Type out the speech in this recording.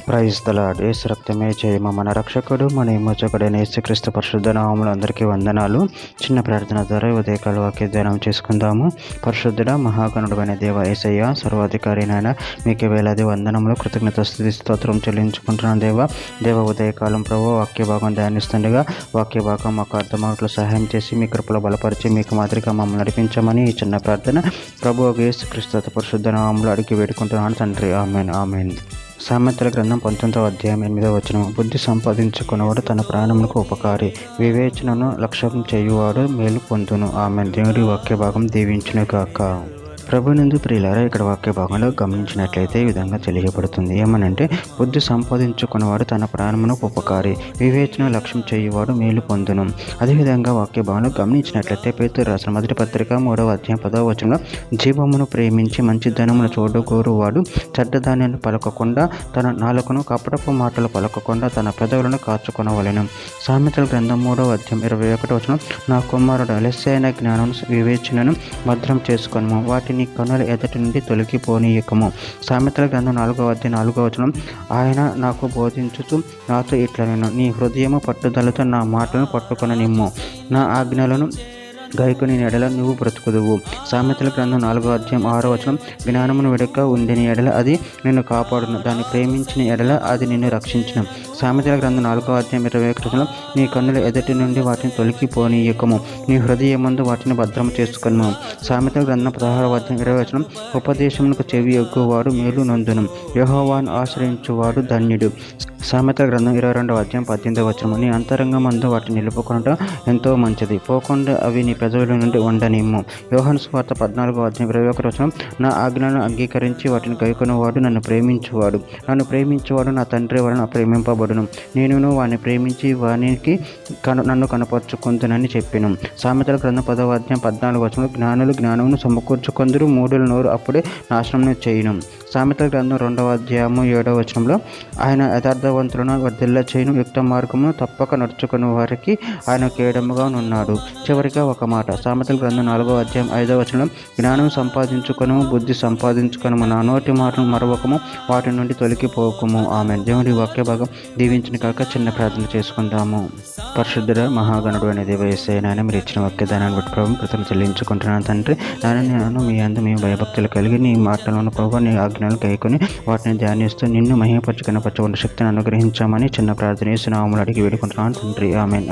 Praise the lord. యేసు రక్తమే జయము. మన రక్షకుడు మన విమోచకుడైన యేసుక్రీస్తు పరిశుద్ధ నామములో అందరికీ వందనాలు. చిన్న ప్రార్థన ద్వారా ఉదయకాల వాక్య ధ్యానం చేసుకుందాము. పరిశుద్ధుడ మహాగణుడైన దేవ యేసయ్య, సర్వాధికారినైనా మీకు వేలాది వందనములు, కృతజ్ఞత స్తుతి స్తోత్రం చెల్లించుకుంటున్నాను. దేవ ఉదయకాలం ప్రభు వాక్య భాగం ధ్యానిస్తుండగా వాక్య భాగం మాకు అర్థమవుట్లు సహాయం చేసి మీ కృపలో బలపరిచి మీకు మాదిరిగా మమ్మల్ని నడిపించమని ఈ చిన్న ప్రార్థన ప్రభు యేసుక్రీస్తు పరిశుద్ధ నామములో అడిగి వేడుకుంటున్నాను తండ్రి. Amen amen. సామెతల గ్రంథం 19వ అధ్యాయం 8వ వచనం. బుద్ధి సంపాదించుకున్నవాడు తన ప్రాణములకు ఉపకారి, వివేచనను లక్ష్యం చేయువాడు మేలు పొందును. ఆమెన్. దేవుడి వాక్య భాగం దీవించును గాక. ప్రభునందు ప్రియులారా, ఇక్కడ వాక్య భాగంలో గమనించినట్లయితే ఈ విధంగా తెలియబడుతుంది. ఏమనంటే, బుద్ధి సంపాదించుకున్నవాడు తన ప్రాణమునకు ఉపకారి, వివేచన లక్ష్యం చేయువాడు మేలు పొందును. అదేవిధంగా వాక్య భాగంలో గమనించినట్లయితే పేతురు రాసిన మొదటి పత్రిక 3వ అధ్యాయం 10వ వచనంలో, జీవమును ప్రేమించి మంచి ధనమును చూడగోరువాడు చెడ్డదాన్యాన్ని పలకకుండా తన నాలుకను కపటపు మాటలు పలకకుండా తన పెదవులను కాచుకొనవలెను. సామెతల గ్రంథం 3వ అధ్యాయం 21వ వచనం, నా కుమారుడు అలస్యైన జ్ఞానం వివేచనను భద్రం చేసుకొనుము, వాటిని కనుల ఎదుటి నుండి తొలగిపోనీయకము. సామెతల గ్రంథం 4వ అధ్యాయం 4వ వచనం, ఆయన నాకు బోధించుతూ నాతో ఇట్లనెను, నీ హృదయము పట్టుదలతో నా మాటలను పట్టుకొననిమ్ము, నా ఆజ్ఞలను గాయకుని ఎడల నువ్వు బ్రతుకుదువు. సామెతల గ్రంథం 4వ అధ్యాయం 6వ వచనం, జ్ఞానమును వెడక ఉండిన ఎడల అది నిన్ను కాపాడును, దాన్ని ప్రేమించిన ఎడల అది నిన్ను రక్షించును. సామెతల గ్రంథం 4వ అధ్యాయం 21వ వచనం, నీ కన్నుల ఎదుటి నుండి వాటిని తొలగిపోనీయకము, నీ హృదయమందు వాటిని భద్రము చేసుకొనుము. సామెతల గ్రంథం 16వ అధ్యాయం 20వ వచనం, ఉపదేశమునకు చెవి ఎగ్గువాడు మేలు నొందును, యెహోవాను ఆశ్రయించువాడు ధన్యుడు. సామెతల గ్రంథం 22వ అధ్యాయం 18వ వచనం, నీ అంతరంగమందు వాటిని నిలుపుకొనుట ఎంతో మంచిది, పోకుండా అవి నీ పెదవుల నుండి ఉండనిమ్ము. యోహాను సువార్త 14వ అధ్యాయం 21వ వచనం, నా ఆజ్ఞలను అంగీకరించి వాటిని గైకొనువాడు నన్ను ప్రేమించువాడు, నన్ను ప్రేమించువాడు నా తండ్రి వలన ప్రేమింపబడును, నేనును వాని ప్రేమించి వానికి నన్ను కనపరుచుకుందునని చెప్పెను. సామెతల గ్రంథం 10వ అధ్యాయం 14వ వచనం, జ్ఞానులు జ్ఞానమును సమకూర్చుకొందురు, మూఢుల నోరు అప్పుడే నాశనం చేయును. సామెతల గ్రంథం 2వ అధ్యాయము 7వ వచనంలో, ఆయన యథార్థవంతులను వర్ధిల్ల చేయును, యుక్త మార్గమును తప్పక నడుచుకుని వారికి ఆయన కేడముగా ఉన్నాడు. చివరిగా ఒక మాట, సామెతల గ్రంథం 4వ అధ్యాయం 5వ వచనం, జ్ఞానం సంపాదించుకొను, బుద్ధి సంపాదించుకొను, నా నోటి మాటను మరవకము, వాటి నుండి తొలగిపోకము. ఆమె. దేవుడి వాక్య భాగం దీవించిన కాక చిన్న ప్రార్థన చేసుకుందాము. పరిశుద్ధుడ మహాగణుడు అనే దేవ యేసయ్య, నాయన మీరు ఇచ్చిన వాక్యదానాన్ని బట్టి ప్రభు కృతజ్ఞతలు చెల్లించుకుంటున్నాను తండ్రి. నేను మీ అందు మీ భయభక్తులు కలిగి నీ మాటలను ప్రభు నీ ఆజ్ఞలు కైకొని వాటిని ధ్యానిస్తూ నిన్ను మహిమపరచు కనపరచకుండా శక్తిని అనుగ్రహించామని చిన్న ప్రార్థన యేసు నామములో అడిగి వేడుకుంటున్నాను తండ్రి. ఆమేన్.